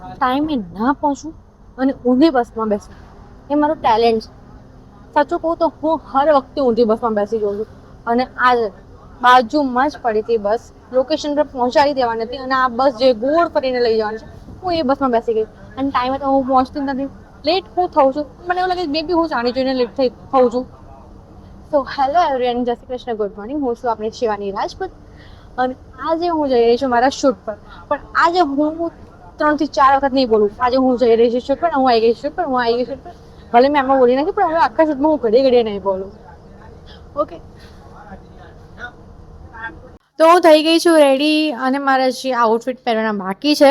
ટાઈમે ના પહોંચું અને ઊંધી બસમાં બેસું એ મારું ટેલેન્ટ છે. સાચું કહું તો હું હર વખતે ઊંધી બસમાં બેસી જાઉં છું. અને આજે બાજુમાં જ પડી હતી બસ, લોકેશન પર પહોંચાડી દેવાની હતી અને આ બસ જે ગોળ ફરીને લઈ જવાની છે, હું એ બસમાં બેસી ગઈ. અને ટાઈમે તો હું પહોંચતી નથી, લેટ હું થઉં છું. મને એવું લાગે મે બી હું જાણી જોઈને લેટ થઉં છું. સો હેલો એવરીવન, જય શ્રી કૃષ્ણ, ગુડ મોર્નિંગ. હું છું આપણી શિવાની રાજપૂત અને આજે હું જઈ રહી છું મારા શૂટ પર. પણ આજે હું 3 થી 4 વખત નહીં બોલું. આજે હું જઈ રહી છું શૂટ પર, હું આવી ગઈ શૂટ પર, હું આવી ગઈ શૂટ પર. ભલે મેં આમાં બોલી નથી, પણ હવે આખા શૂટમાં હું ઘડી ઘડીએ નહીં બોલું. ઓકે, તો હું થઈ ગઈ છું રેડી અને મારે જે આઉટફિટ પહેરવાના બાકી છે.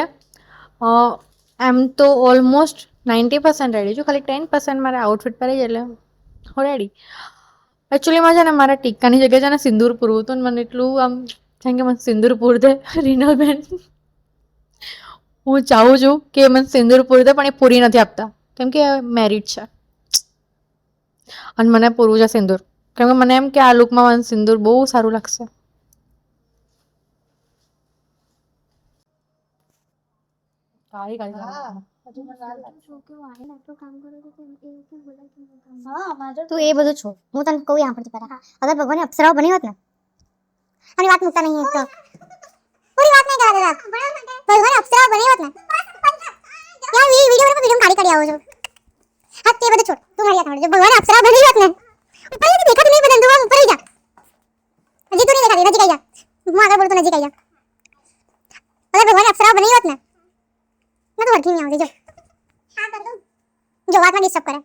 એમ તો ઓલમોસ્ટ 90% રેડી છું, ખાલી 10% મારે આઉટફિટ પહેરી એટલે હું રેડી. એકચ્યુઅલીમાં છે ને મારા ટીકાની જગ્યાએ છે ને સિંદૂર પૂરવું હતું, મને એટલું આમ જેમ કે મને સિંદૂર પૂર દે રીનાબેન. હું ચાહું છું કે મને સિંદૂર પૂરી દે, પણ એ પૂરી નથી આપતા કેમ કે મેરિડ છે અને મને પૂરવું છે સિંદૂર. કેમ કે મને એમ કે આ લુકમાં મને સિંદૂર બહુ સારું લાગશે. તું એ બધું છોડ, હું તને કહું यहाँ पर करा अगर भगवान ने अप्सराओ बनी होत ना અને વાત મુકતા નહીં તો પૂરી વાત નહીં કરા દેતા ભગવાન અપ્સરાઓ બની હોત ને યાર વિડિયો કાઢી આવો છો. હા તે બધું છોડ, તું મારી વાત સાંભળ. જો ભગવાન અપ્સરાઓ બની હોત ને ઉપર થી દેખાતું નહીં બદન, તું ઉપર જા હજી તું નહીં દેખાતી, નજીક આવી જા. હું આગળ બોલું તો નજીક આવી જા. અगर भगवान अप्सराओ बनी होत ने मैं तो हरकी नहीं आवती. जो हां कर दूं जो बात में डिस्टर्ब करे.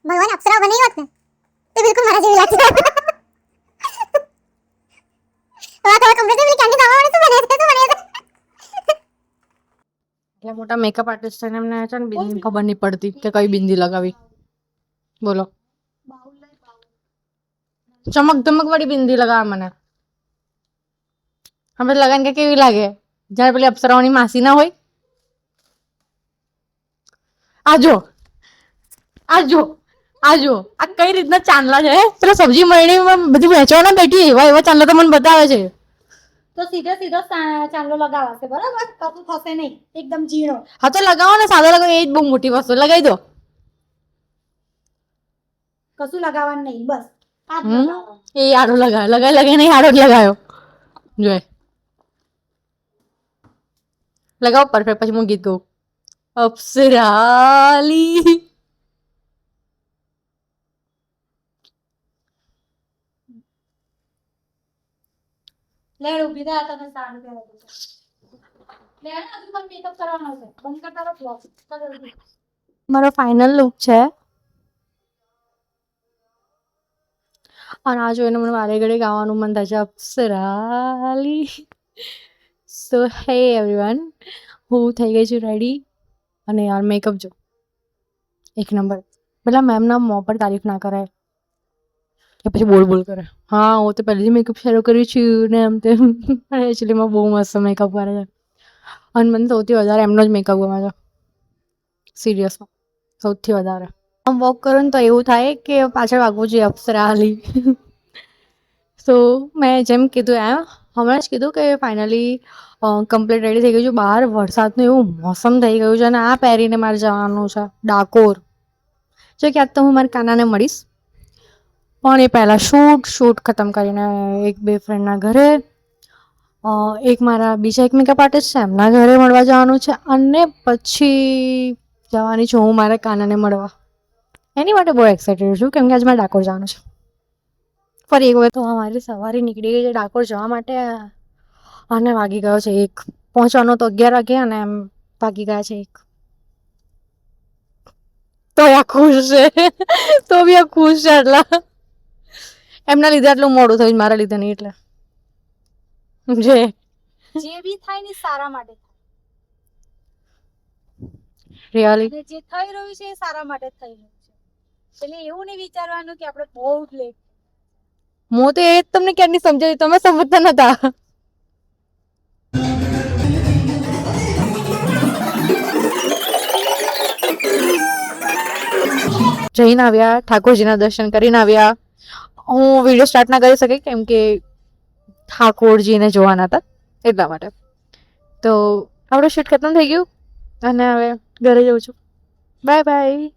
भगवान अप्सराओ बनी होत ने तो बिल्कुल मारा जेवी लागती. વાત હવે કમ્પ્લીટ કેન્ડી દાવા તો બને એટલે મોટા મેકઅપ આર્ટિસ્ટ છે ને એમને છે ને બિંદી ખબર નહીં પડતી કે કઈ બિંદી લગાવી. બોલો, ચમક ધમક વાળી બિંદી લગાવે મને. હવે લગાવીને કે કેવી લાગે જ્યારે પેલી અપ્સરાઓની માસી ના હોય. આજો આજો આજો આ કઈ રીતના ચાંદલા છે, પેલા સબ્જી મંડીમાં બધી વેચવા ના બેઠી એવા એવા ચાંદલા તો મને બતાવે છે. તો સીધો સીધો ચાંદલો લગાવાશે, બરાબર? કશું થશે નહીં, એકદમ ઝીણો. હા તો લગાવો ને, સાદો લગાવો, એ જ બહુ મોટી વસ્તુ, લગાવી દો. કશું લગાવવાનું નહીં, બસ એ આડો લગાવ્યો, લગાવી નહીં, આડો જ લગાવ્યો. જોય લગાવો પરફેક્ટ. પછી હું ગીત ગાઉં, અપ્સરાલી. લેડ ઊભી થા, તને સારું કહેવાય છે. લેડ હજુ મને મેકઅપ કરવાનો છે, બંધ કરતા રહો બ્લોગ. મારો ફાઇનલ લુક છે અને આ જોઈને મને વારે ઘડે ગાવાનું મન થાય છે, અપ્સરાલી. સો હે એવરીવન, હું થઈ ગઈ છું રેડી અને યાર મેકઅપ જો એક નંબર. પેલા મેમના મોં પર તારીફ ના કરાય કે પછી બોલ બોલ કરે. હા, હું તો પહેલેથી મેકઅપ શરૂ કર્યું છું ને એમ તેમ. એકચ્યુઅલીમાં બહુ મસ્ત મેકઅપ કરે છે અને મને સૌથી વધારે એમનો જ મેકઅપ ગમે છે, સિરિયસમાં સૌથી વધારે. આમ વોક કરું ને તો એવું થાય કે પાછળ વાગવું જોઈએ અપ્સરાલી. સો મેં જેમ કીધું એમ હમણાં જ કીધું કે ફાઇનલી કમ્પ્લીટ રેડી થઈ ગયું છું. બહાર વરસાદનું એવું મોસમ થઈ ગયું છે અને આ પહેરીને મારે જવાનું છે ડાકોર. જો કે આજ તો હું મારી કાનાને મળીશ, પણ એ પહેલાં શૂટ ખતમ કરીને એક બે ફ્રેન્ડના ઘરે, એક મારા બીજા એક મેકઅપ આર્ટિસ્ટ છે એમના ઘરે મળવા જવાનું છે અને પછી જવાની છું હું મારા કાનાને મળવા. એની માટે બહુ એક્સાઇટેડ છું કેમ કે આજે મારે ડાકોર જવાનું છે ફરી એક વખત. તો અમારી સવારે નીકળી ગઈ છે ડાકોર જવા માટે અને વાગી ગયો છે 1. પહોંચવાનો તો 11 વાગે અને એમ વાગી ગયા છે 1. તો આ ખુશ છે, તો બી આ ખુશ છે. એટલા એમના લીધે આટલું મોડું થયું, મારા લીધે નહીં. એટલે જે બી થાય ને સારા માટે થાય, રિયલી જે થઈ રહ્યું છે એ સારા માટે થઈ રહ્યું છે. એટલે એવું નહીં વિચારવાનું કે આપણે બહુ લેટ. હું તો એ જ તમને ક્યારની સમજાવી, તમે સમજતા નતા. જઈને આવ્યા, ઠાકોરજીના દર્શન કરીને આવ્યા. હું વિડીયો સ્ટાર્ટ ના કરી શકી કેમ કે ઠાકોરજીને જોવાના હતા એટલા માટે. તો આપણું શૂટ ખતમ થઈ ગયું અને હવે ઘરે જઉં છું. Bye bye.